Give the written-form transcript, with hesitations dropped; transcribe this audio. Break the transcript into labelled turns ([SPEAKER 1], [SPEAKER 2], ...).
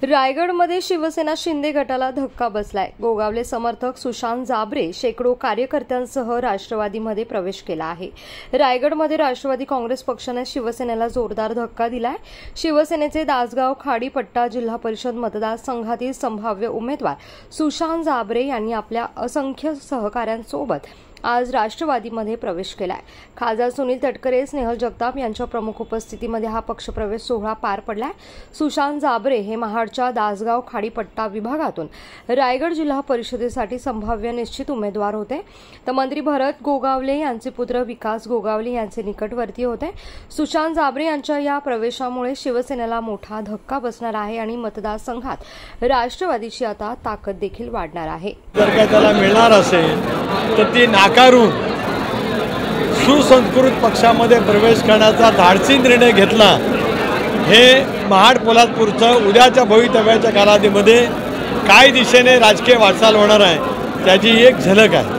[SPEAKER 1] रायगडमध्ये शिवसेना शिंदे गटाला धक्का बसलाय। गोगावले समर्थक सुशांत जाबरे शेकडो कार्यकर्त्यांसह राष्ट्रवादीमध्ये प्रवेश केला आहे। रायगडमध्ये राष्ट्रवादी काँग्रेस पक्षाने शिवसेनेला जोरदार धक्का दिलाय। शिवसेनेचे दासगाव खाडीपट्टा जिल्हा परिषद मतदारसंघातील संभाव्य उमेदवार सुशांत जाबरे यांनी आपल्या असंख्य सहकाऱ्यांसोबत आज राष्ट्रवादीमध्ये प्रवेश केलाय। खासदार सुनील तटकरे, स्नेहल जगताप यांच्या प्रमुख उपस्थितीमध्ये हा पक्षप्रवेश सोहळा पार पडलाय। सुशांत जाबरे हे महाडच्या दासगाव खाडीपट्टा विभागातून रायगड जिल्हा परिषदेसाठी संभाव्य निश्चित उमेदवार होते, तर मंत्री भरत गोगावले यांचे पुत्र विकास गोगावले यांचे निकटवर्ती होते। सुशांत जाबरे यांच्या या प्रवेशामुळे शिवसेनेला मोठा धक्का बसणार आहे आणि मतदारसंघात राष्ट्रवादीची आता ताकद देखील वाढणार आहे।
[SPEAKER 2] जर का त्याला मिळणार असेल तर ती नाकारून सुसंस्कृत पक्षामध्ये प्रवेश करण्याचा धाडसी निर्णय घेतला। हे महाड पोलादपूरचं उद्याच्या भवितव्याच्या कालावधीमध्ये काय दिशेने राजकीय वाटचाल होणार आहे त्याची एक झलक आहे।